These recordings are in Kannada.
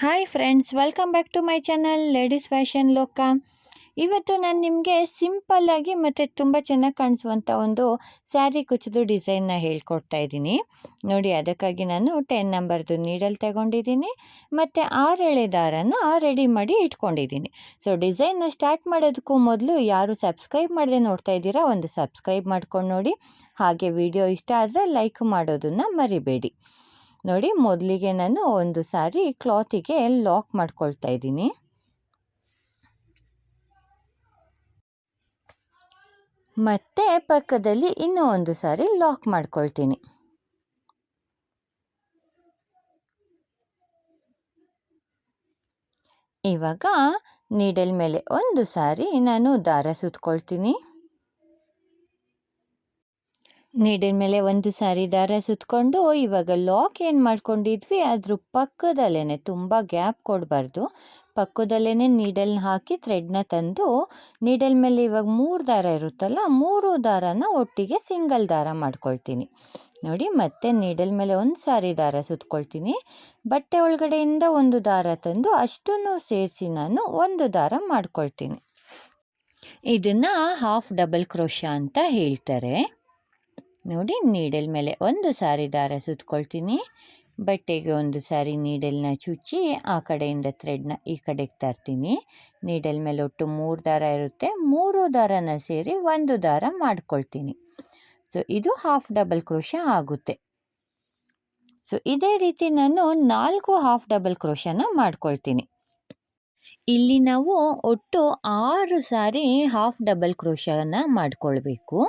Hi friends, welcome back to my channel ladies fashion ಲೋಕ. ಇವತ್ತು ನಾನು ನಿಮಗೆ ಸಿಂಪಲ್ಲಾಗಿ ಮತ್ತು ತುಂಬ ಚೆನ್ನಾಗಿ ಕಾಣಿಸುವಂಥ ಒಂದು ಸ್ಯಾರಿ ಕುಚ್ಚದು ಡಿಸೈನ್ನ ಹೇಳ್ಕೊಡ್ತಾ ಇದ್ದೀನಿ. ನೋಡಿ, ಅದಕ್ಕಾಗಿ ನಾನು 10 ನಂಬರ್ದು ನೀಡಲ್ ತಗೊಂಡಿದ್ದೀನಿ ಮತ್ತು 6 ಎಳೆ ದಾರನ ರೆಡಿ ಮಾಡಿ ಇಟ್ಕೊಂಡಿದ್ದೀನಿ. ಸೊ ಡಿಸೈನ್ನ ಸ್ಟಾರ್ಟ್ ಮಾಡೋದಕ್ಕೂ ಮೊದಲು ಯಾರು ಸಬ್ಸ್ಕ್ರೈಬ್ ಮಾಡದೆ ನೋಡ್ತಾ ಇದ್ದೀರಾ, ಒಂದು ಸಬ್ಸ್ಕ್ರೈಬ್ ಮಾಡ್ಕೊಂಡು ನೋಡಿ. ಹಾಗೆ ವಿಡಿಯೋ ಇಷ್ಟ ಆದರೆ ಲೈಕ್ ಮಾಡೋದನ್ನು ಮರಿಬೇಡಿ. ನೋಡಿ, ಮೊದಲಿಗೆ ನಾನು ಒಂದು ಸಾರಿ ಕ್ಲಾತಿಗೆ ಲಾಕ್ ಮಾಡ್ಕೊಳ್ತಾ ಇದ್ದೀನಿ. ಮತ್ತೆ ಪಕ್ಕದಲ್ಲಿ ಇನ್ನೂ ಒಂದು ಸಾರಿ ಲಾಕ್ ಮಾಡ್ಕೊಳ್ತೀನಿ. ಇವಾಗ ನೀಡಲ್ ಮೇಲೆ ಒಂದು ಸಾರಿ ನಾನು ದಾರ ಸುತ್ಕೊಳ್ತೀನಿ. ನೀಡಿನ ಮೇಲೆ ಒಂದು ಸಾರಿ ದಾರ ಸುತ್ತಕೊಂಡು ಇವಾಗ ಲಾಕ್ ಏನು ಮಾಡ್ಕೊಂಡಿದ್ವಿ ಅದ್ರ ಪಕ್ಕದಲ್ಲೇ, ತುಂಬ ಗ್ಯಾಪ್ ಕೊಡಬಾರ್ದು, ಪಕ್ಕದಲ್ಲೇ ನೀಡಲ್ನ ಹಾಕಿ ಥ್ರೆಡ್ನ ತಂದು ನೀಡಲ್ ಮೇಲೆ ಇವಾಗ 3 ದಾರ ಇರುತ್ತಲ್ಲ, 3 ದಾರನ ಒಟ್ಟಿಗೆ ಸಿಂಗಲ್ ದಾರ ಮಾಡ್ಕೊಳ್ತೀನಿ. ನೋಡಿ, ಮತ್ತೆ ನೀಡಲ್ ಮೇಲೆ ಒಂದು ಸಾರಿ ದಾರ ಸುತ್ಕೊಳ್ತೀನಿ. ಬಟ್ಟೆ ಒಳಗಡೆಯಿಂದ ಒಂದು ದಾರ ತಂದು ಅಷ್ಟನ್ನು ಸೇರಿಸಿ ನಾನು ಒಂದು ದಾರ ಮಾಡ್ಕೊಳ್ತೀನಿ. ಇದನ್ನು ಹಾಫ್ ಡಬಲ್ ಕ್ರೋಶ ಅಂತ ಹೇಳ್ತಾರೆ. ನೋಡಿ, ನೀಡಲ್ ಮೇಲೆ ಒಂದು ಸಾರಿ ದಾರ ಸುತ್ಕೊಳ್ತೀನಿ. ಬಟ್ಟೆಗೆ ಒಂದು ಸಾರಿ ನೀಡಲ್ನ ಚುಚ್ಚಿ ಆ ಕಡೆಯಿಂದ ಥ್ರೆಡ್ನ ಈ ಕಡೆಗೆ ತರ್ತೀನಿ. ನೀಡಲ್ ಮೇಲೆ ಒಟ್ಟು 3 ದಾರ ಇರುತ್ತೆ, 3 ದಾರನ ಸೇರಿ ಒಂದು ದಾರ ಮಾಡ್ಕೊಳ್ತೀನಿ. ಸೊ ಇದು ಹಾಫ್ ಡಬಲ್ ಕ್ರೋಶ ಆಗುತ್ತೆ. ಸೊ ಇದೇ ರೀತಿ ನಾನು 4 ಹಾಫ್ ಡಬಲ್ ಕ್ರೋಶನ ಮಾಡ್ಕೊಳ್ತೀನಿ. ಇಲ್ಲಿ ನಾವು ಒಟ್ಟು 6 ಸಾರಿ ಹಾಫ್ ಡಬಲ್ ಕ್ರೋಶನ ಮಾಡ್ಕೊಳ್ಬೇಕು.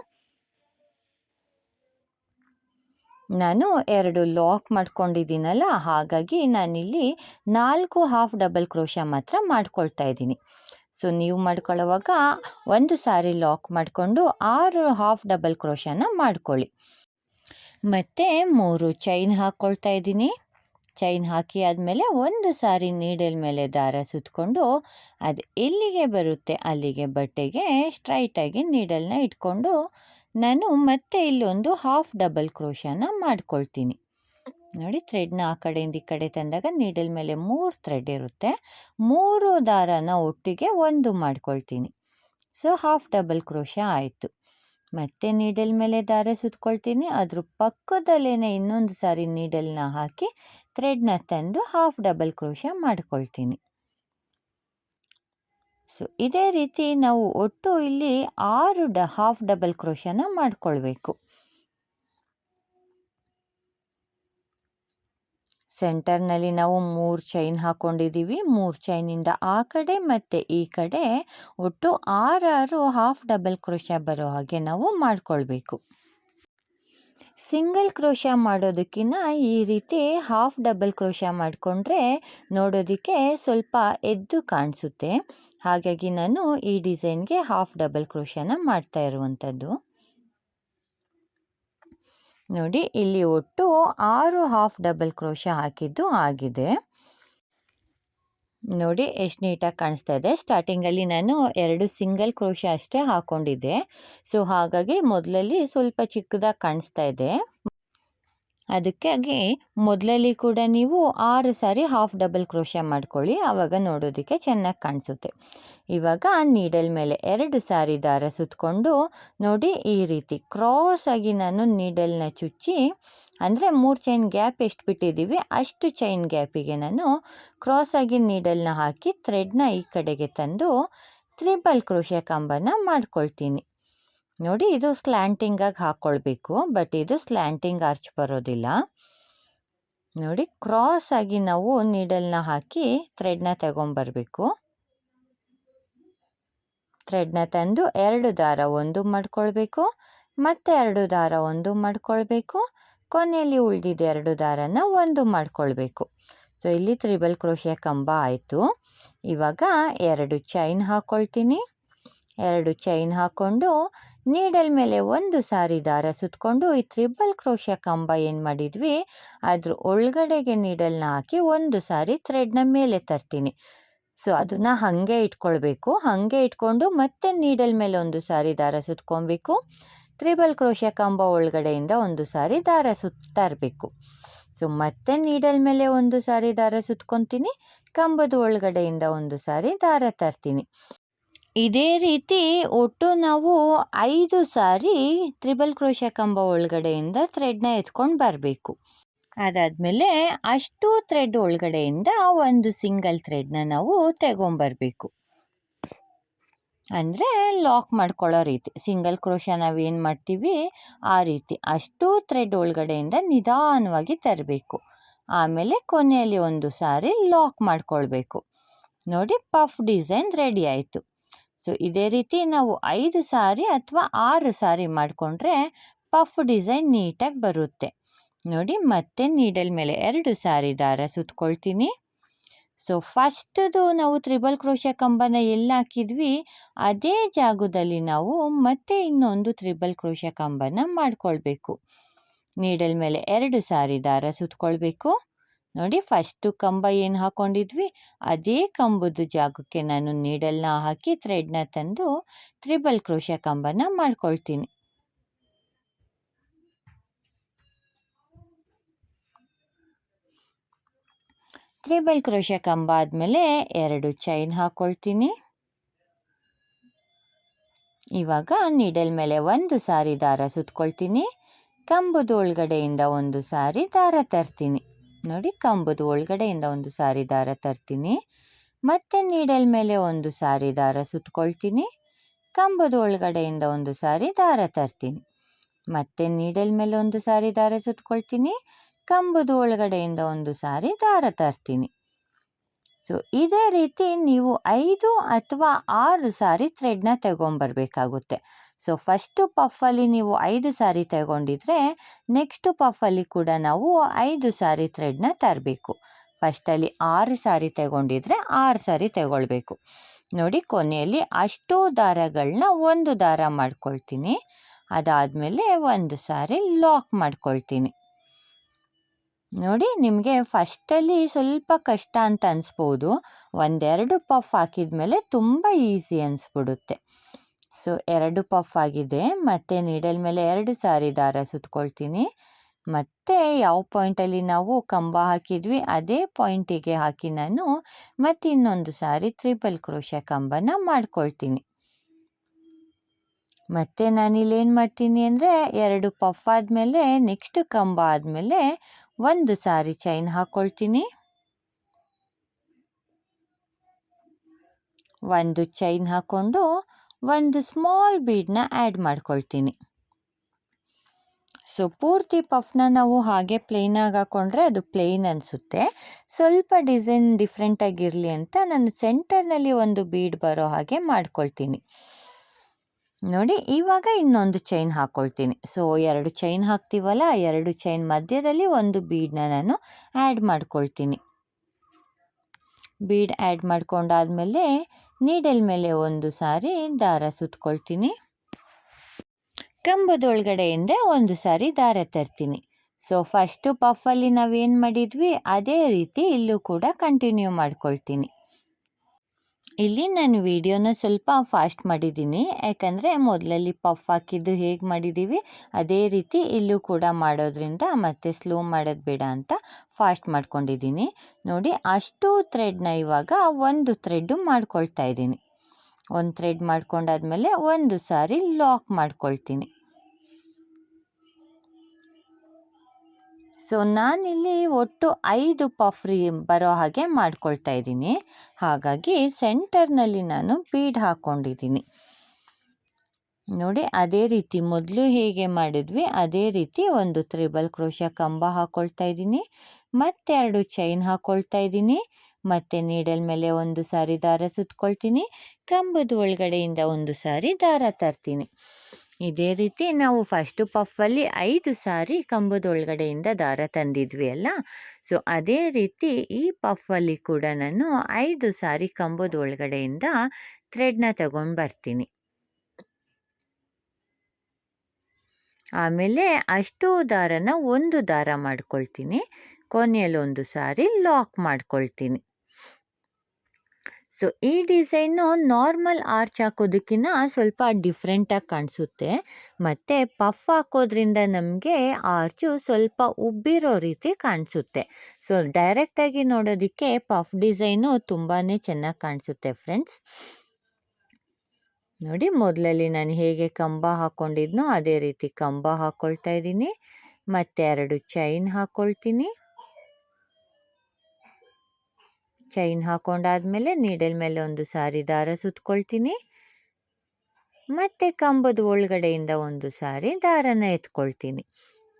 ನಾನು 2 ಲಾಕ್ ಮಾಡ್ಕೊಂಡಿದ್ದೀನಲ್ಲ, ಹಾಗಾಗಿ ನಾನಿಲ್ಲಿ 4 ಹಾಫ್ ಡಬಲ್ ಕ್ರೋಶ ಮಾತ್ರ ಮಾಡ್ಕೊಳ್ತಾ ಇದ್ದೀನಿ. ಸೊ ನೀವು ಮಾಡ್ಕೊಳ್ಳೋವಾಗ ಒಂದು ಸಾರಿ ಲಾಕ್ ಮಾಡಿಕೊಂಡು 6 ಹಾಫ್ ಡಬಲ್ ಕ್ರೋಶನ ಮಾಡ್ಕೊಳ್ಳಿ. ಮತ್ತು 3 ಚೈನ್ ಹಾಕ್ಕೊಳ್ತಾ ಇದ್ದೀನಿ. ಚೈನ್ ಹಾಕಿ ಆದಮೇಲೆ ಒಂದು ಸಾರಿ ನೀಡಲ್ ಮೇಲೆ ದಾರ ಸುತ್ತಕೊಂಡು ಅದು ಎಲ್ಲಿಗೆ ಬರುತ್ತೆ ಅಲ್ಲಿಗೆ ಬಟ್ಟೆಗೆ ಸ್ಟ್ರೈಟಾಗಿ ನೀಡಲ್ನ ಇಟ್ಕೊಂಡು ನಾನು ಮತ್ತೆ ಇಲ್ಲೊಂದು ಹಾಫ್ ಡಬಲ್ ಕ್ರೋಶನ ಮಾಡ್ಕೊಳ್ತೀನಿ. ನೋಡಿ, ಥ್ರೆಡ್ನ ಆ ಕಡೆಯಿಂದ ಈ ಕಡೆ ತಂದಾಗ ನೀಡಲ್ ಮೇಲೆ 3 ಥ್ರೆಡ್ ಇರುತ್ತೆ, 3 ದಾರನ ಒಟ್ಟಿಗೆ ಒಂದು ಮಾಡ್ಕೊಳ್ತೀನಿ. ಸೊ ಹಾಫ್ ಡಬಲ್ ಕ್ರೋಶ ಆಯಿತು. ಮತ್ತೆ ನೀಡಲ್ ಮೇಲೆ ದಾರ ಸುತ್ಕೊಳ್ತೀನಿ. ಅದ್ರ ಪಕ್ಕದಲ್ಲೇ ಇನ್ನೊಂದು ಸಾರಿ ನೀಡಲ್ನ ಹಾಕಿ ಥ್ರೆಡ್ನ ತಂದು ಹಾಫ್ ಡಬಲ್ ಕ್ರೋಶ ಮಾಡ್ಕೊಳ್ತೀನಿ. ಸೊ ಇದೇ ರೀತಿ ನಾವು ಒಟ್ಟು ಇಲ್ಲಿ 6 ಹಾಫ್ ಡಬಲ್ ಕ್ರೋಶನ ಮಾಡ್ಕೊಳ್ಬೇಕು. ಸೆಂಟರ್ನಲ್ಲಿ ನಾವು 3 ಚೈನ್ ಹಾಕ್ಕೊಂಡಿದ್ದೀವಿ. 3 ಚೈನಿಂದ ಆ ಕಡೆ ಮತ್ತು ಈ ಕಡೆ ಒಟ್ಟು 6 ಹಾಫ್ ಡಬಲ್ ಕ್ರೋಶ ಬರೋ ಹಾಗೆ ನಾವು ಮಾಡ್ಕೊಳ್ಬೇಕು. ಸಿಂಗಲ್ ಕ್ರೋಶ ಮಾಡೋದಕ್ಕಿಂತ ಈ ರೀತಿ ಹಾಫ್ ಡಬಲ್ ಕ್ರೋಶ ಮಾಡಿಕೊಂಡ್ರೆ ನೋಡೋದಕ್ಕೆ ಸ್ವಲ್ಪ ಎದ್ದು ಕಾಣಿಸುತ್ತೆ. ಹಾಗಾಗಿ ನಾನು ಈ ಡಿಸೈನ್ಗೆ ಹಾಫ್ ಡಬಲ್ ಕ್ರೋಶನ ಮಾಡ್ತಾ ಇರುವಂಥದ್ದು. ನೋಡಿ, ಇಲ್ಲಿ ಒಟ್ಟು 6 ಹಾಫ್ ಡಬಲ್ ಕ್ರೋಶ ಹಾಕಿದ್ದು ಆಗಿದೆ. ನೋಡಿ ಎಷ್ಟು ನೀಟಾಗಿ ಕಾಣಿಸ್ತಾ ಇದೆ. ಸ್ಟಾರ್ಟಿಂಗಲ್ಲಿ ನಾನು 2 ಸಿಂಗಲ್ ಕ್ರೋಶ ಅಷ್ಟೇ ಹಾಕ್ಕೊಂಡಿದ್ದೆ. ಸೊ ಹಾಗಾಗಿ ಮೊದಲಲ್ಲಿ ಸ್ವಲ್ಪ ಚಿಕ್ಕದಾಗಿ ಕಾಣಿಸ್ತಾ ಇದೆ. ಅದಕ್ಕಾಗಿ ಮೊದಲಲ್ಲಿ ಕೂಡ ನೀವು 6 ಸಾರಿ ಹಾಫ್ ಡಬಲ್ ಕ್ರೋಶ ಮಾಡ್ಕೊಳ್ಳಿ, ಆವಾಗ ನೋಡೋದಕ್ಕೆ ಚೆನ್ನಾಗಿ ಕಾಣಿಸುತ್ತೆ. ಇವಾಗ ನೀಡಲ್ ಮೇಲೆ 2 ಸಾರಿ ದಾರ ಸುತ್ತಕೊಂಡು ನೋಡಿ ಈ ರೀತಿ ಕ್ರಾಸಾಗಿ ನಾನು ನೀಡಲ್ನ ಚುಚ್ಚಿ, ಅಂದರೆ 3 ಚೈನ್ ಗ್ಯಾಪ್ ಎಷ್ಟು ಬಿಟ್ಟಿದ್ದೀವಿ ಅಷ್ಟು ಚೈನ್ ಗ್ಯಾಪಿಗೆ ನಾನು ಕ್ರಾಸಾಗಿ ನೀಡಲ್ನ ಹಾಕಿ ಥ್ರೆಡ್ನ ಈ ಕಡೆಗೆ ತಂದು ತ್ರಿಬಲ್ ಕ್ರೋಶ ಕಂಬನ ಮಾಡ್ಕೊಳ್ತೀನಿ. ನೋಡಿ, ಇದು ಸ್ಲ್ಯಾಂಟಿಂಗಾಗಿ ಹಾಕ್ಕೊಳ್ಬೇಕು, ಬಟ್ ಇದು ಸ್ಲ್ಯಾಂಟಿಂಗ್ ಆರ್ಚ್ ಬರೋದಿಲ್ಲ. ನೋಡಿ, ಕ್ರಾಸಾಗಿ ನಾವು ನೀಡಲ್ನ ಹಾಕಿ ಥ್ರೆಡ್ನ ತಗೊಂಬರಬೇಕು. ಥ್ರೆಡ್ನ ತಂದು 2 ದಾರ ಒಂದು ಮಾಡ್ಕೊಳ್ಬೇಕು, ಮತ್ತೆ 2 ದಾರ ಒಂದು ಮಾಡ್ಕೊಳ್ಬೇಕು, ಕೊನೆಯಲ್ಲಿ ಉಳಿದಿದ್ದ 2 ದಾರನ ಒಂದು ಮಾಡ್ಕೊಳ್ಬೇಕು. ಸೊ ಇಲ್ಲಿ ತ್ರಿಬಲ್ ಕ್ರೋಶ ಕಂಬ ಆಯಿತು. ಇವಾಗ 2 ಚೈನ್ ಹಾಕ್ಕೊಳ್ತೀನಿ. 2 ಚೈನ್ ಹಾಕ್ಕೊಂಡು ನೀಡಲ್ ಮೇಲೆ ಒಂದು ಸಾರಿ ದಾರ ಸುತ್ತಕೊಂಡು ಈ ತ್ರಿಬಲ್ ಕ್ರೋಶ ಕಂಬ ಏನು ಮಾಡಿದ್ವಿ ಅದ್ರ ಒಳಗಡೆಗೆ ನೀಡಲ್ನ ಹಾಕಿ ಒಂದು ಸಾರಿ ಥ್ರೆಡ್ನ ಮೇಲೆ ತರ್ತೀನಿ. ಸೊ ಅದನ್ನು ಹಾಗೆ ಇಟ್ಕೊಳ್ಬೇಕು. ಹಾಗೆ ಇಟ್ಕೊಂಡು ಮತ್ತೆ ನೀಡಲ್ ಮೇಲೆ ಒಂದು ಸಾರಿ ದಾರ ಸುತ್ಕೊಬೇಕು. ತ್ರಿಬಲ್ ಕ್ರೋಶ ಕಂಬ ಒಳಗಡೆಯಿಂದ ಒಂದು ಸಾರಿ ದಾರ ತರಬೇಕು. ಸೊ ಮತ್ತೆ ನೀಡಲ್ ಮೇಲೆ ಒಂದು ಸಾರಿ ದಾರ ಸುತ್ಕೊತೀನಿ, ಕಂಬದ ಒಳಗಡೆಯಿಂದ ಒಂದು ಸಾರಿ ದಾರ ತರ್ತೀನಿ. ಇದೇ ರೀತಿ ಒಟ್ಟು ನಾವು 5 ಸಾರಿ ತ್ರಿಬಲ್ ಕ್ರೋಶೆ ಕಂಬ ಒಳಗಡೆಯಿಂದ ಥ್ರೆಡ್ನ ಎತ್ಕೊಂಡು ಬರಬೇಕು. ಅದಾದಮೇಲೆ ಅಷ್ಟು ಥ್ರೆಡ್ ಒಳಗಡೆಯಿಂದ ಒಂದು ಸಿಂಗಲ್ ಥ್ರೆಡ್ನ ನಾವು ತಗೊಂಬರ್ಬೇಕು. ಅಂದರೆ ಲಾಕ್ ಮಾಡ್ಕೊಳ್ಳೋ ರೀತಿ ಸಿಂಗಲ್ ಕ್ರೋಶ ನಾವೇನು ಮಾಡ್ತೀವಿ ಆ ರೀತಿ ಅಷ್ಟು ಥ್ರೆಡ್ ಒಳಗಡೆಯಿಂದ ನಿಧಾನವಾಗಿ ತರಬೇಕು. ಆಮೇಲೆ ಕೊನೆಯಲ್ಲಿ ಒಂದು ಸಾರಿ ಲಾಕ್ ಮಾಡ್ಕೊಳ್ಬೇಕು. ನೋಡಿ, ಪಫ್ ಡಿಸೈನ್ ರೆಡಿ ಆಯಿತು. ಸೊ ಇದೇ ರೀತಿ ನಾವು 5 ಸಾರಿ ಅಥವಾ 6 ಸಾರಿ ಮಾಡಿಕೊಂಡ್ರೆ ಪಫ್ ಡಿಸೈನ್ ನೀಟಾಗಿ ಬರುತ್ತೆ. ನೋಡಿ, ಮತ್ತೆ ನೀಡಲ್ ಮೇಲೆ 2 ಸಾರಿ ದಾರ ಸುತ್ಕೊಳ್ತೀನಿ. ಸೊ ಫಸ್ಟದು ನಾವು ತ್ರಿಬಲ್ ಕ್ರೋಶೆ ಕಂಬನ ಎಲ್ಲಿ ಹಾಕಿದ್ವಿ ಅದೇ ಜಾಗದಲ್ಲಿ ನಾವು ಮತ್ತೆ ಇನ್ನೊಂದು ತ್ರಿಬಲ್ ಕ್ರೋಶೆ ಕಂಬನ ಮಾಡ್ಕೊಳ್ಬೇಕು. ನೀಡಲ್ ಮೇಲೆ 2 ಸಾರಿ ದಾರ ಸುತ್ಕೊಳ್ಬೇಕು. ನೋಡಿ, ಫಸ್ಟು ಕಂಬ ಏನು ಹಾಕ್ಕೊಂಡಿದ್ವಿ ಅದೇ ಕಂಬದ ಜಾಗಕ್ಕೆ ನಾನು ನೀಡಲ್ನ ಹಾಕಿ ಥ್ರೆಡ್ನ ತಂದು ತ್ರಿಬಲ್ ಕ್ರೋಶೆ ಕಂಬನ ಮಾಡ್ಕೊಳ್ತೀನಿ. ತ್ರಿಬಲ್ ಕ್ರೋಶೆ ಕಂಬ ಆದಮೇಲೆ 2 ಚೈನ್ ಹಾಕ್ಕೊಳ್ತೀನಿ. ಇವಾಗ ನೀಡಲ್ ಮೇಲೆ ಒಂದು ಸಾರಿ ದಾರ ಸುತ್ಕೊಳ್ತೀನಿ. ಕಂಬದ ಒಳಗಡೆಯಿಂದ ಒಂದು ಸಾರಿ ದಾರ ತರ್ತೀನಿ. ನೋಡಿ, ಕಂಬದ ಒಳಗಡೆಯಿಂದ ಒಂದು ಸಾರಿ ದಾರ ತರ್ತೀನಿ. ಮತ್ತೆ ನೀಡಲ್ ಮೇಲೆ ಒಂದು ಸಾರಿ ದಾರ ಸುತ್ಕೊಳ್ತೀನಿ. ಕಂಬದ ಒಳಗಡೆಯಿಂದ ಒಂದು ಸಾರಿ ದಾರ ತರ್ತೀನಿ. ಮತ್ತೆ ನೀಡಲ್ ಮೇಲೆ ಒಂದು ಸಾರಿ ದಾರ ಸುತ್ಕೊಳ್ತೀನಿ. ಕಂಬದ ಒಳಗಡೆಯಿಂದ ಒಂದು ಸಾರಿ ದಾರ ತರ್ತೀನಿ. ಸೊ ಇದೇ ರೀತಿ ನೀವು 5 ಅಥವಾ 6 ಸಾರಿ ಥ್ರೆಡ್ನ ತಗೊಂಬರ್ಬೇಕಾಗುತ್ತೆ. ಸೊ ಫಸ್ಟು ಪಫಲ್ಲಿ ನೀವು 5 ಸಾರಿ ತಗೊಂಡಿದ್ರೆ ನೆಕ್ಸ್ಟು ಪಫಲ್ಲಿ ಕೂಡ ನಾವು 5 ಸಾರಿ ಥ್ರೆಡ್ನ ತರಬೇಕು. ಫಸ್ಟಲ್ಲಿ 6 ಸಾರಿ ತಗೊಂಡಿದ್ರೆ 6 ಸಾರಿ ತಗೊಳ್ಬೇಕು. ನೋಡಿ, ಕೊನೆಯಲ್ಲಿ ಅಷ್ಟು ದಾರಗಳನ್ನ ಒಂದು ದಾರ ಮಾಡ್ಕೊಳ್ತೀನಿ. ಅದಾದಮೇಲೆ ಒಂದು ಸಾರಿ ಲಾಕ್ ಮಾಡ್ಕೊಳ್ತೀನಿ. ನೋಡಿ, ನಿಮಗೆ ಫಸ್ಟಲ್ಲಿ ಸ್ವಲ್ಪ ಕಷ್ಟ ಅಂತ ಅನಿಸ್ಬೋದು. 1-2 ಪಫ್ ಹಾಕಿದ ಮೇಲೆ ತುಂಬ ಈಸಿ ಅನಿಸ್ಬಿಡುತ್ತೆ. ಸೊ 2 ಪಫ್ ಆಗಿದೆ. ಮತ್ತು ನೀಡಲ್ ಮೇಲೆ 2 ಸಾರಿ ದಾರ ಸುತ್ಕೊಳ್ತೀನಿ. ಮತ್ತು ಯಾವ ಪಾಯಿಂಟಲ್ಲಿ ನಾವು ಕಂಬ ಹಾಕಿದ್ವಿ ಅದೇ ಪಾಯಿಂಟಿಗೆ ಹಾಕಿ ನಾನು ಮತ್ತೆ ಇನ್ನೊಂದು ಸಾರಿ ತ್ರಿಬಲ್ ಕ್ರೋಶೆ ಕಂಬನ ಮಾಡ್ಕೊಳ್ತೀನಿ. ಮತ್ತು ನಾನಿಲ್ಲೇನು ಮಾಡ್ತೀನಿ ಅಂದರೆ 2 ಪಫ್ ಆದಮೇಲೆ ನೆಕ್ಸ್ಟ್ ಕಂಬ ಆದಮೇಲೆ ಒಂದು ಸಾರಿ ಚೈನ್ ಹಾಕ್ಕೊಳ್ತೀನಿ. ಒಂದು ಚೈನ್ ಹಾಕ್ಕೊಂಡು ಒಂದು ಸ್ಮಾಲ್ ಬೀಡನ್ನ ಆ್ಯಡ್ ಮಾಡ್ಕೊಳ್ತೀನಿ. ಸೊ ಪೂರ್ತಿ ಪಫ್ನ ನಾವು ಹಾಗೆ ಪ್ಲೇನಾಗಿ ಹಾಕ್ಕೊಂಡ್ರೆ ಅದು ಪ್ಲೇನ್ ಅನಿಸುತ್ತೆ. ಸ್ವಲ್ಪ ಡಿಸೈನ್ ಡಿಫ್ರೆಂಟಾಗಿರಲಿ ಅಂತ ನಾನು ಸೆಂಟರ್ನಲ್ಲಿ ಒಂದು ಬೀಡ್ ಬರೋ ಹಾಗೆ ಮಾಡ್ಕೊಳ್ತೀನಿ. ನೋಡಿ, ಇವಾಗ ಇನ್ನೊಂದು ಚೈನ್ ಹಾಕ್ಕೊಳ್ತೀನಿ. ಸೊ 2 ಚೈನ್ ಹಾಕ್ತೀವಲ್ಲ, 2 ಚೈನ್ ಮಧ್ಯದಲ್ಲಿ ಒಂದು ಬೀಡನ್ನ ನಾನು ಆ್ಯಡ್ ಮಾಡ್ಕೊಳ್ತೀನಿ. ಬೀಡ್ ಆ್ಯಡ್ ಮಾಡ್ಕೊಂಡಾದ್ಮೇಲೆ ನೀಡಲ್ ಮೇಲೆ ಒಂದು ಸಾರಿ ದಾರ ಸುತ್ಕೊಳ್ತೀನಿ. ಕಂಬದೊಳಗಡೆಯಿಂದ ಒಂದು ಸಾರಿ ದಾರ ತರ್ತೀನಿ. ಸೊ ಫಸ್ಟು ಪಫಲ್ಲಿ ನಾವೇನು ಮಾಡಿದ್ವಿ ಅದೇ ರೀತಿ ಇಲ್ಲೂ ಕೂಡ ಕಂಟಿನ್ಯೂ ಮಾಡ್ಕೊಳ್ತೀನಿ. ಇಲ್ಲಿ ನಾನು ವಿಡಿಯೋನ ಸ್ವಲ್ಪ ಫಾಸ್ಟ್ ಮಾಡಿದ್ದೀನಿ, ಯಾಕಂದರೆ ಮೊದಲಲ್ಲಿ ಪಫ್ ಹಾಕಿದ್ದು ಹೇಗೆ ಮಾಡಿದ್ದೀವಿ ಅದೇ ರೀತಿ ಇಲ್ಲೂ ಕೂಡ ಮಾಡೋದ್ರಿಂದ ಮತ್ತೆ ಸ್ಲೋ ಮಾಡೋದು ಬೇಡ ಅಂತ ಫಾಸ್ಟ್ ಮಾಡ್ಕೊಂಡಿದ್ದೀನಿ. ನೋಡಿ, ಅಷ್ಟು ಥ್ರೆಡ್ನ ಇವಾಗ ಒಂದು ಥ್ರೆಡ್ಡು ಮಾಡ್ಕೊಳ್ತಾ ಇದ್ದೀನಿ. ಒಂದು ಥ್ರೆಡ್ ಮಾಡ್ಕೊಂಡಾದ್ಮೇಲೆ ಒಂದು ಸಾರಿ ಲಾಕ್ ಮಾಡ್ಕೊಳ್ತೀನಿ. ಸೊ ನಾನಿಲ್ಲಿ ಒಟ್ಟು 5 ಪಫ್ ಬರೋ ಹಾಗೆ ಮಾಡ್ಕೊಳ್ತಾ ಇದ್ದೀನಿ. ಹಾಗಾಗಿ ಸೆಂಟರ್ನಲ್ಲಿ ನಾನು ಬೀಡ್ ಹಾಕ್ಕೊಂಡಿದ್ದೀನಿ. ನೋಡಿ, ಅದೇ ರೀತಿ ಮೊದಲು ಹೇಗೆ ಮಾಡಿದ್ವಿ ಅದೇ ರೀತಿ ಒಂದು ತ್ರಿಬಲ್ ಕ್ರೋಶೆ ಕಂಬ ಹಾಕ್ಕೊಳ್ತಾ ಇದ್ದೀನಿ. ಮತ್ತೆ 2 ಚೈನ್ ಹಾಕ್ಕೊಳ್ತಾ ಇದ್ದೀನಿ. ಮತ್ತು ನೀಡಲ್ ಮೇಲೆ ಒಂದು ಸಾರಿ ದಾರ ಸುತ್ಕೊಳ್ತೀನಿ. ಕಂಬದ ಒಳಗಡೆಯಿಂದ ಒಂದು ಸಾರಿ ದಾರ ತರ್ತೀನಿ. ಇದೇ ರೀತಿ ನಾವು ಫಸ್ಟು ಪಫಲ್ಲಿ 5 ಸಾರಿ ಕಂಬದ ಒಳಗಡೆಯಿಂದ ದಾರ ತಂದಿದ್ವಿ ಅಲ್ಲ, ಸೊ ಅದೇ ರೀತಿ ಈ ಪಫಲ್ಲಿ ಕೂಡ ನಾನು 5 ಸಾರಿ ಕಂಬದ ಒಳಗಡೆಯಿಂದ ಥ್ರೆಡ್ನ ತಗೊಂಡು ಬರ್ತೀನಿ. ಆಮೇಲೆ ಅಷ್ಟು ದಾರನ ಒಂದು ದಾರ ಮಾಡ್ಕೊಳ್ತೀನಿ. ಕೊನೆಯಲ್ಲಿ ಒಂದು ಸಾರಿ ಲಾಕ್ ಮಾಡ್ಕೊಳ್ತೀನಿ. ಸೊ ಸೊ ಈ ಡಿಸೈನು ನಾರ್ಮಲ್ ಆರ್ಚ್ ಹಾಕೋದಕ್ಕಿಂತ ಸ್ವಲ್ಪ ಡಿಫ್ರೆಂಟಾಗಿ ಕಾಣಿಸುತ್ತೆ. ಮತ್ತು ಪಫ್ ಹಾಕೋದ್ರಿಂದ ನಮಗೆ ಆರ್ಚು ಸ್ವಲ್ಪ ಉಬ್ಬಿರೋ ರೀತಿ ಕಾಣಿಸುತ್ತೆ. ಸೊ ಡೈರೆಕ್ಟಾಗಿ ನೋಡೋದಕ್ಕೆ ಪಫ್ ಡಿಸೈನು ತುಂಬಾ ಚೆನ್ನಾಗಿ ಕಾಣಿಸುತ್ತೆ ಫ್ರೆಂಡ್ಸ್. ನೋಡಿ, ಮೊದಲಲ್ಲಿ ನಾನು ಹೇಗೆ ಕಂಬ ಹಾಕ್ಕೊಂಡಿದ್ನೋ ಅದೇ ರೀತಿ ಕಂಬ ಹಾಕ್ಕೊಳ್ತಾ ಇದ್ದೀನಿ. ಮತ್ತು 2 ಚೈನ್ ಹಾಕ್ಕೊಳ್ತೀನಿ. ಚೈನ್ ಹಾಕ್ಕೊಂಡಾದ್ಮೇಲೆ ನೀಡಲ್ ಮೇಲೆ ಒಂದು ಸಾರಿ ದಾರ ಸುತ್ಕೊಳ್ತೀನಿ. ಮತ್ತು ಕಂಬದ ಒಳಗಡೆಯಿಂದ ಒಂದು ಸಾರಿ ದಾರನ ಎತ್ಕೊಳ್ತೀನಿ.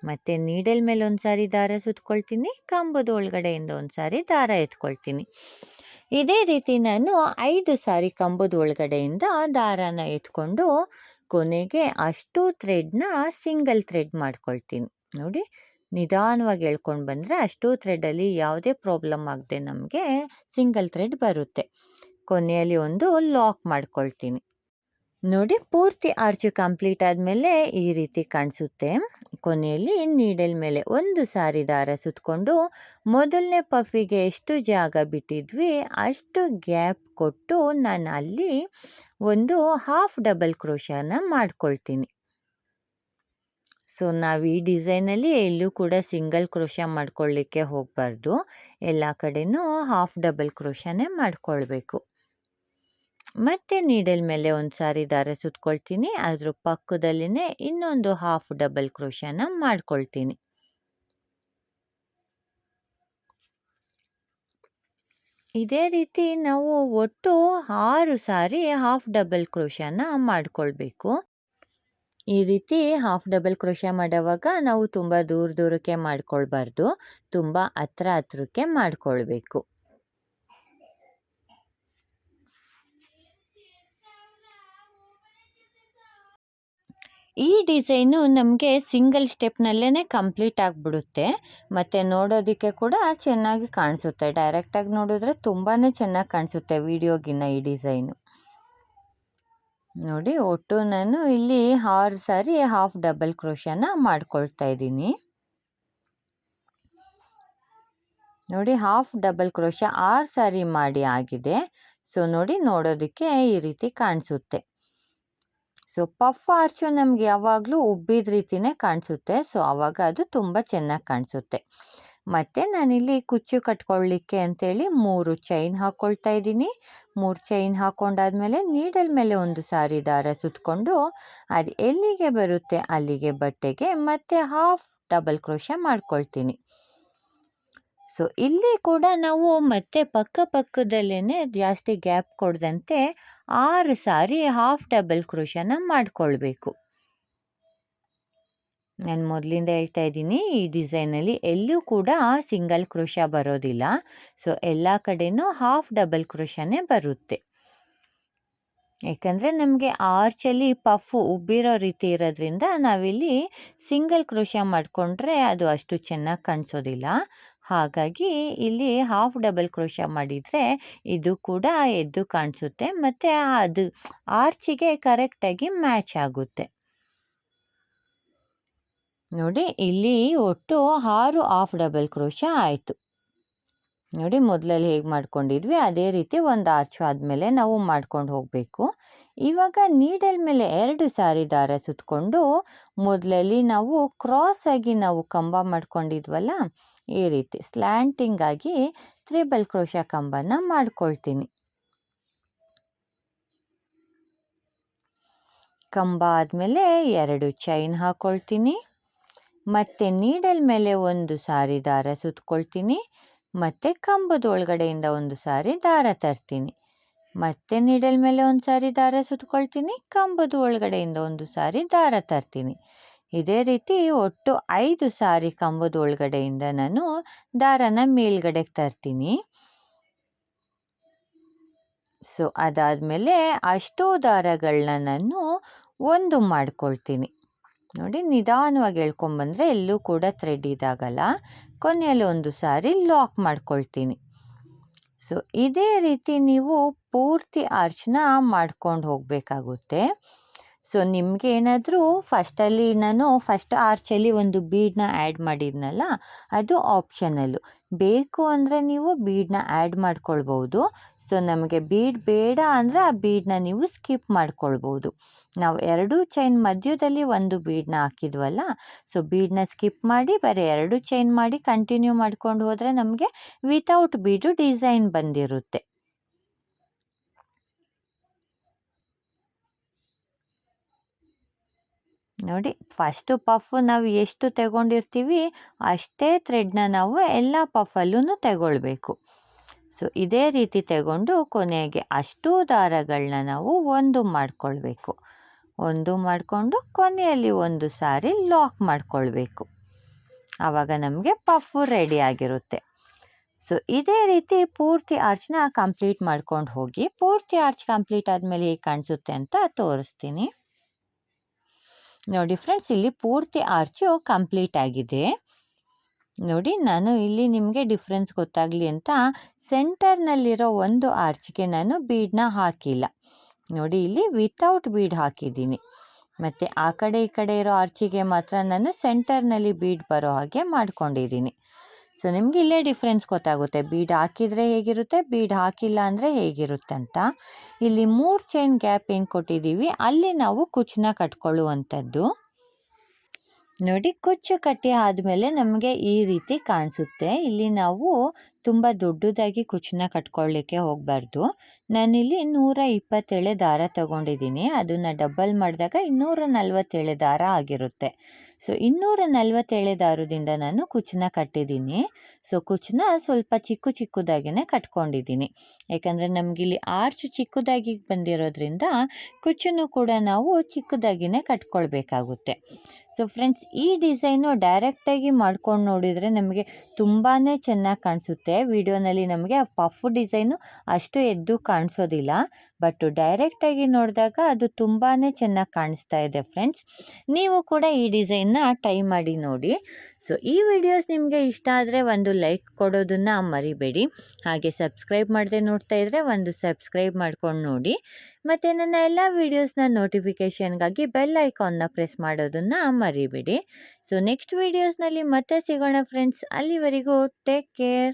ಮತ್ತು ನೀಡಲ್ ಮೇಲೆ ಒಂದು ಸಾರಿ ದಾರ ಸುತ್ಕೊಳ್ತೀನಿ. ಕಂಬದ ಒಳಗಡೆಯಿಂದ ಒಂದು ಸಾರಿ ದಾರ ಎತ್ಕೊಳ್ತೀನಿ. ಇದೇ ರೀತಿ ನಾನು 5 ಸಾರಿ ಕಂಬದ ಒಳಗಡೆಯಿಂದ ದಾರಾನ ಎತ್ಕೊಂಡು ಕೊನೆಗೆ ಅಷ್ಟು ಥ್ರೆಡ್ನ ಸಿಂಗಲ್ ಥ್ರೆಡ್ ಮಾಡ್ಕೊಳ್ತೀನಿ. ನೋಡಿ, ನಿಧಾನವಾಗಿ ಎಳ್ಕೊಂಡು ಬಂದರೆ ಅಷ್ಟು ಥ್ರೆಡಲ್ಲಿ ಯಾವುದೇ ಪ್ರಾಬ್ಲಮ್ ಆಗದೆ ನಮಗೆ ಸಿಂಗಲ್ ಥ್ರೆಡ್ ಬರುತ್ತೆ. ಕೊನೆಯಲ್ಲಿ ಒಂದು ಲಾಕ್ ಮಾಡ್ಕೊಳ್ತೀನಿ. ನೋಡಿ, ಪೂರ್ತಿ ಆರ್ಚು ಕಂಪ್ಲೀಟ್ ಆದಮೇಲೆ ಈ ರೀತಿ ಕಾಣಿಸುತ್ತೆ. ಕೊನೆಯಲ್ಲಿ ನೀಡಲ್ ಮೇಲೆ ಒಂದು ಸಾರಿ ದಾರ ಸುತ್ಕೊಂಡು ಮೊದಲನೇ ಪಫಿಗೆ ಎಷ್ಟು ಜಾಗ ಬಿಟ್ಟಿದ್ವಿ ಅಷ್ಟು ಗ್ಯಾಪ್ ಕೊಟ್ಟು ನಾನು ಅಲ್ಲಿ ಒಂದು ಹಾಫ್ ಡಬಲ್ ಕ್ರೋಶನ ಮಾಡ್ಕೊಳ್ತೀನಿ. ಸೊ ನಾವು ಈ ಡಿಸೈನಲ್ಲಿ ಎಲ್ಲೂ ಕೂಡ ಸಿಂಗಲ್ ಕ್ರೋಶ ಮಾಡ್ಕೊಳ್ಳಿಕ್ಕೆ ಹೋಗಬಾರ್ದು. ಎಲ್ಲ ಕಡೆನೂ ಹಾಫ್ ಡಬಲ್ ಕ್ರೋಶನೇ ಮಾಡ್ಕೊಳ್ಬೇಕು. ಮತ್ತು ನೀಡಲ್ ಮೇಲೆ ಒಂದು ಸಾರಿ ದಾರ ಸುತ್ಕೊಳ್ತೀನಿ. ಅದ್ರ ಪಕ್ಕದಲ್ಲಿನೇ ಇನ್ನೊಂದು ಹಾಫ್ ಡಬಲ್ ಕ್ರೋಶನ ಮಾಡ್ಕೊಳ್ತೀನಿ. ಇದೇ ರೀತಿ ನಾವು ಒಟ್ಟು 6 ಸಾರಿ ಹಾಫ್ ಡಬಲ್ ಕ್ರೋಶನ ಮಾಡ್ಕೊಳ್ಬೇಕು. ಈ ರೀತಿ ಹಾಫ್ ಡಬಲ್ ಕ್ರೋಶ ಮಾಡೋವಾಗ ನಾವು ತುಂಬ ದೂರಕ್ಕೆ ಮಾಡ್ಕೊಳ್ಬಾರ್ದು, ತುಂಬ ಹತ್ರಕ್ಕೆ ಮಾಡ್ಕೊಳ್ಬೇಕು. ಈ ಡಿಸೈನು ನಮಗೆ ಸಿಂಗಲ್ ಸ್ಟೆಪ್ನಲ್ಲೇ ಕಂಪ್ಲೀಟ್ ಆಗಿಬಿಡುತ್ತೆ. ಮತ್ತು ನೋಡೋದಕ್ಕೆ ಕೂಡ ಚೆನ್ನಾಗಿ ಕಾಣಿಸುತ್ತೆ. ಡೈರೆಕ್ಟಾಗಿ ನೋಡಿದ್ರೆ ತುಂಬಾ ಚೆನ್ನಾಗಿ ಕಾಣಿಸುತ್ತೆ ವಿಡಿಯೋಗಿನ್ನ ಈ ಡಿಸೈನು. ನೋಡಿ, ಒಟ್ಟು ನಾನು ಇಲ್ಲಿ 6 ಸಾರಿ ಹಾಫ್ ಡಬಲ್ ಕ್ರೋಶನ ಮಾಡ್ಕೊಳ್ತಾ ಇದ್ದೀನಿ. ನೋಡಿ, ಹಾಫ್ ಡಬಲ್ ಕ್ರೋಶ 6 ಸಾರಿ ಮಾಡಿ ಆಗಿದೆ. ಸೊ ನೋಡಿ, ನೋಡೋದಕ್ಕೆ ಈ ರೀತಿ ಕಾಣಿಸುತ್ತೆ. ಸೊ ಪಫ್ ಆರ್ಚು ನಮ್ಗೆ ಯಾವಾಗಲೂ ಉಬ್ಬಿದ ರೀತಿಯೇ ಕಾಣಿಸುತ್ತೆ. ಸೊ ಆವಾಗ ಅದು ತುಂಬ ಚೆನ್ನಾಗಿ ಕಾಣಿಸುತ್ತೆ. ಮತ್ತು ನಾನಿಲ್ಲಿ ಕುಚ್ಚು ಕಟ್ಕೊಳ್ಳಿಕ್ಕೆ ಅಂತೇಳಿ 3 ಚೈನ್ ಹಾಕ್ಕೊಳ್ತಾ ಇದ್ದೀನಿ. 3 ಚೈನ್ ಹಾಕ್ಕೊಂಡಾದ್ಮೇಲೆ ನೀಡಲ್ ಮೇಲೆ ಒಂದು ಸಾರಿ ದಾರ ಸುತ್ಕೊಂಡು ಅದು ಎಲ್ಲಿಗೆ ಬರುತ್ತೆ ಅಲ್ಲಿಗೆ ಬಟ್ಟೆಗೆ ಮತ್ತೆ ಹಾಫ್ ಡಬಲ್ ಕ್ರೋಶ ಮಾಡ್ಕೊಳ್ತೀನಿ. ಸೊ ಇಲ್ಲಿ ಕೂಡ ನಾವು ಮತ್ತೆ ಪಕ್ಕದಲ್ಲೇ ಜಾಸ್ತಿ ಗ್ಯಾಪ್ ಕೊಡದಂತೆ 6 ಸಾರಿ ಹಾಫ್ ಡಬಲ್ ಕ್ರೋಶನ ಮಾಡ್ಕೊಳ್ಬೇಕು. ನಾನು ಮೊದಲಿಂದ ಹೇಳ್ತಾ ಇದ್ದೀನಿ, ಈ ಡಿಸೈನಲ್ಲಿ ಎಲ್ಲೂ ಕೂಡ ಸಿಂಗಲ್ ಕ್ರೋಶ ಬರೋದಿಲ್ಲ. ಸೊ ಎಲ್ಲ ಕಡೆನೂ ಹಾಫ್ ಡಬಲ್ ಕ್ರೋಶನೇ ಬರುತ್ತೆ. ಯಾಕಂದರೆ ನಮಗೆ ಆರ್ಚಲ್ಲಿ ಪಫು ಉಬ್ಬಿರೋ ರೀತಿ ಇರೋದ್ರಿಂದ ನಾವಿಲ್ಲಿ ಸಿಂಗಲ್ ಕ್ರೋಶ ಮಾಡಿಕೊಂಡ್ರೆ ಅದು ಅಷ್ಟು ಚೆನ್ನಾಗಿ ಕಾಣಿಸೋದಿಲ್ಲ. ಹಾಗಾಗಿ ಇಲ್ಲಿ ಹಾಫ್ ಡಬಲ್ ಕ್ರೋಶ ಮಾಡಿದರೆ ಇದು ಕೂಡ ಎದ್ದು ಕಾಣಿಸುತ್ತೆ ಮತ್ತು ಅದು ಆರ್ಚಿಗೆ ಕರೆಕ್ಟಾಗಿ ಮ್ಯಾಚ್ ಆಗುತ್ತೆ. ನೋಡಿ, ಇಲ್ಲಿ ಒಟ್ಟು 6 ಹಾಫ್ ಡಬಲ್ ಕ್ರೋಶ ಆಯಿತು. ನೋಡಿ, ಮೊದಲಲ್ಲಿ ಹೇಗೆ ಮಾಡ್ಕೊಂಡಿದ್ವಿ ಅದೇ ರೀತಿ ಒಂದು ಆರ್ಚು ಆದಮೇಲೆ ನಾವು ಮಾಡ್ಕೊಂಡು ಹೋಗಬೇಕು. ಇವಾಗ ನೀಡಲ್ ಮೇಲೆ 2 ಸಾರಿ ದಾರ ಸುತ್ಕೊಂಡು ಮೊದಲಲ್ಲಿ ನಾವು ಕ್ರಾಸಾಗಿ ನಾವು ಕಂಬ ಮಾಡ್ಕೊಂಡಿದ್ವಲ್ಲ, ಈ ರೀತಿ ಸ್ಲ್ಯಾಂಟಿಂಗ್ ಆಗಿ ತ್ರಿಬಲ್ ಕ್ರೋಶ ಕಂಬನ ಮಾಡ್ಕೊಳ್ತೀನಿ. ಕಂಬ ಆದಮೇಲೆ 2 ಚೈನ್ ಹಾಕ್ಕೊಳ್ತೀನಿ. ಮತ್ತು ನೀಡಲ್ ಮೇಲೆ ಒಂದು ಸಾರಿ ದಾರ ಸುತ್ಕೊಳ್ತೀನಿ. ಮತ್ತು ಕಂಬದ ಒಳಗಡೆಯಿಂದ ಒಂದು ಸಾರಿ ದಾರ ತರ್ತೀನಿ. ಮತ್ತು ನೀಡಲ್ ಮೇಲೆ ಒಂದು ಸಾರಿ ದಾರ ಸುತ್ಕೊಳ್ತೀನಿ. ಕಂಬದ ಒಳಗಡೆಯಿಂದ ಒಂದು ಸಾರಿ ದಾರ ತರ್ತೀನಿ. ಇದೇ ರೀತಿ ಒಟ್ಟು 5 ಸಾರಿ ಕಂಬದ ಒಳಗಡೆಯಿಂದ ನಾನು ದಾರನ ಮೇಲ್ಗಡೆಗೆ ತರ್ತೀನಿ. ಸೊ ಅದಾದಮೇಲೆ ಅಷ್ಟೂ ದಾರಗಳನ್ನ ನಾನು ಒಂದು ಮಾಡ್ಕೊಳ್ತೀನಿ. ನೋಡಿ, ನಿಧಾನವಾಗಿ ಎಳ್ಕೊಂಬಂದರೆ ಎಲ್ಲೂ ಕೂಡ ಥ್ರೆಡ್ ಇದಾಗಲ್ಲ. ಕೊನೆಯಲ್ಲಿ ಒಂದು ಸಾರಿ ಲಾಕ್ ಮಾಡ್ಕೊಳ್ತೀನಿ. ಸೊ ಇದೇ ರೀತಿ ನೀವು ಪೂರ್ತಿ ಆರ್ಚ್ನ ಮಾಡ್ಕೊಂಡು ಹೋಗಬೇಕಾಗುತ್ತೆ. ಸೊ ನಿಮಗೆ ಏನಾದರೂ ಫಸ್ಟ್ ಆರ್ಚಲ್ಲಿ ಒಂದು ಬೀಡನ್ನ ಆ್ಯಡ್ ಮಾಡಿದ್ನಲ್ಲ, ಅದು ಆಪ್ಷನಲ್ಲು. ಬೇಕು ಅಂದರೆ ನೀವು ಬೀಡನ್ನ ಆ್ಯಡ್ ಮಾಡ್ಕೊಳ್ಬೋದು. ಸೊ ನಮಗೆ ಬೀಡ್ ಬೇಡ ಅಂದರೆ ಆ ಬೀಡನ್ನ ನೀವು ಸ್ಕಿಪ್ ಮಾಡ್ಕೊಳ್ಬೋದು. ನಾವು 2 ಚೈನ್ ಮಧ್ಯದಲ್ಲಿ ಒಂದು ಬೀಡನ್ನ ಹಾಕಿದ್ವಲ್ಲ, ಸೊ ಬೀಡನ್ನ ಸ್ಕಿಪ್ ಮಾಡಿ ಬರೀ 2 ಚೈನ್ ಮಾಡಿ ಕಂಟಿನ್ಯೂ ಮಾಡ್ಕೊಂಡು ಹೋದರೆ ನಮಗೆ ವಿತೌಟ್ ಬೀಡು ಡಿಸೈನ್ ಬಂದಿರುತ್ತೆ. ನೋಡಿ, ಫಸ್ಟು ಪಫ್ ನಾವು ಎಷ್ಟು ತಗೊಂಡಿರ್ತೀವಿ ಅಷ್ಟೇ ಥ್ರೆಡ್ನ ನಾವು ಎಲ್ಲ ಪಫಲ್ಲೂ ತಗೊಳ್ಬೇಕು. ಸೊ ಇದೇ ರೀತಿ ತಗೊಂಡು ಕೊನೆಗೆ ಅಷ್ಟೂ ದಾರಗಳನ್ನ ನಾವು ಒಂದು ಮಾಡಿಕೊಳ್ಬೇಕು. ಒಂದು ಮಾಡಿಕೊಂಡು ಕೊನೆಯಲ್ಲಿ ಒಂದು ಸಾರಿ ಲಾಕ್ ಮಾಡಿಕೊಳ್ಬೇಕು. ಆವಾಗ ನಮಗೆ ಪಫ್ ರೆಡಿ ಆಗಿರುತ್ತೆ. ಸೊ ಇದೇ ರೀತಿ ಪೂರ್ತಿ ಆರ್ಚ್ನ ಕಂಪ್ಲೀಟ್ ಮಾಡ್ಕೊಂಡು ಹೋಗಿ. ಪೂರ್ತಿ ಆರ್ಚ್ ಕಂಪ್ಲೀಟ್ ಆದಮೇಲೆ ಹೇಗೆ ಕಾಣಿಸುತ್ತೆ ಅಂತ ತೋರಿಸ್ತೀನಿ. ನೋಡಿ ಫ್ರೆಂಡ್ಸ್, ಇಲ್ಲಿ ಪೂರ್ತಿ ಆರ್ಚು ಕಂಪ್ಲೀಟ್ ಆಗಿದೆ. ನೋಡಿ, ನಾನು ಇಲ್ಲಿ ನಿಮಗೆ ಡಿಫ್ರೆನ್ಸ್ ಗೊತ್ತಾಗಲಿ ಅಂತ ಸೆಂಟರ್ನಲ್ಲಿರೋ ಒಂದು ಆರ್ಚ್ಗೆ ನಾನು ಬೀಡನ್ನ ಹಾಕಿಲ್ಲ. ನೋಡಿ, ಇಲ್ಲಿ ವಿತೌಟ್ ಬೀಡ್ ಹಾಕಿದ್ದೀನಿ. ಮತ್ತು ಆ ಕಡೆ ಈ ಕಡೆ ಇರೋ ಆರ್ಚಿಗೆ ಮಾತ್ರ ನಾನು ಸೆಂಟರ್ನಲ್ಲಿ ಬೀಡ್ ಬರೋ ಹಾಗೆ ಮಾಡ್ಕೊಂಡಿದ್ದೀನಿ. ಸೊ ನಿಮ್ಗೆ ಇಲ್ಲೇ ಡಿಫ್ರೆನ್ಸ್ ಗೊತ್ತಾಗುತ್ತೆ, ಬೀಡ್ ಹಾಕಿದರೆ ಹೇಗಿರುತ್ತೆ, ಬೀಡ್ ಹಾಕಿಲ್ಲ ಅಂದರೆ ಹೇಗಿರುತ್ತೆ ಅಂತ. ಇಲ್ಲಿ 3 ಚೈನ್ ಗ್ಯಾಪ್ ಏನು ಕೊಟ್ಟಿದ್ದೀವಿ ಅಲ್ಲಿ ನಾವು ಕುಚ್ಚನ್ನ ಕಟ್ಕೊಳ್ಳುವಂಥದ್ದು. ನೋಡಿ, ಕುಚ್ಚು ಕಟ್ಟಿ ಆದಮೇಲೆ ನಮಗೆ ಈ ರೀತಿ ಕಾಣಿಸುತ್ತೆ. ಇಲ್ಲಿ ನಾವು ತುಂಬ ದೊಡ್ಡದಾಗಿ ಕುಚ್ಚನ್ನ ಕಟ್ಕೊಳ್ಳಿಕ್ಕೆ ಹೋಗಬಾರ್ದು. ನಾನಿಲ್ಲಿ 127 ದಾರ ತಗೊಂಡಿದ್ದೀನಿ. ಅದನ್ನು ಡಬಲ್ ಮಾಡಿದಾಗ 247 ದಾರ ಆಗಿರುತ್ತೆ. ಸೊ 247 ದಾರದಿಂದ ನಾನು ಕುಚ್ಚನ್ನ ಕಟ್ಟಿದ್ದೀನಿ. ಸೊ ಕುಚ್ಚನ್ನ ಸ್ವಲ್ಪ ಚಿಕ್ಕದಾಗಿಯೇ ಕಟ್ಕೊಂಡಿದ್ದೀನಿ. ಯಾಕಂದರೆ ನಮಗಿಲ್ಲಿ ಆರ್ಚ್ ಚಿಕ್ಕದಾಗಿ ಬಂದಿರೋದ್ರಿಂದ ಕುಚ್ಚನ್ನು ಕೂಡ ನಾವು ಚಿಕ್ಕದಾಗಿಯೇ ಕಟ್ಕೊಳ್ಬೇಕಾಗುತ್ತೆ. ಸೊ ಫ್ರೆಂಡ್ಸ್, ಈ ಡಿಸೈನು ಡೈರೆಕ್ಟಾಗಿ ಮಾಡ್ಕೊಂಡು ನೋಡಿದರೆ ನಮಗೆ ತುಂಬಾ ಚೆನ್ನಾಗಿ ಕಾಣಿಸುತ್ತೆ. ವಿಡಿಯೋನಲ್ಲಿ ನಮಗೆ ಆ ಪಫ್ ಡಿಸೈನು ಅಷ್ಟು ಎದ್ದು ಕಾಣಿಸೋದಿಲ್ಲ. ಬಟ್ ಡೈರೆಕ್ಟಾಗಿ ನೋಡಿದಾಗ ಅದು ತುಂಬಾ ಚೆನ್ನಾಗಿ ಕಾಣಿಸ್ತಾ ಇದೆ ಫ್ರೆಂಡ್ಸ್. ನೀವು ಕೂಡ ಈ ಡಿಸೈನ್ನ ಟ್ರೈ ಮಾಡಿ ನೋಡಿ. ಸೊ ಈ ವಿಡಿಯೋಸ್ ನಿಮಗೆ ಇಷ್ಟ ಆದರೆ ಒಂದು ಲೈಕ್ ಕೊಡೋದನ್ನು ಮರಿಬೇಡಿ. ಹಾಗೆ ಸಬ್ಸ್ಕ್ರೈಬ್ ಮಾಡದೆ ನೋಡ್ತಾ ಇದ್ದರೆ ಒಂದು ಸಬ್ಸ್ಕ್ರೈಬ್ ಮಾಡ್ಕೊಂಡು ನೋಡಿ. ಮತ್ತು ನನ್ನ ಎಲ್ಲ ವೀಡಿಯೋಸ್ನ ನೋಟಿಫಿಕೇಷನ್ಗಾಗಿ ಬೆಲ್ ಐಕಾನ್ನ ಪ್ರೆಸ್ ಮಾಡೋದನ್ನು ಮರಿಬೇಡಿ. ಸೊ ನೆಕ್ಸ್ಟ್ ವೀಡಿಯೋಸ್ನಲ್ಲಿ ಮತ್ತೆ ಸಿಗೋಣ ಫ್ರೆಂಡ್ಸ್. ಅಲ್ಲಿವರೆಗೂ ಟೇಕ್ ಕೇರ್.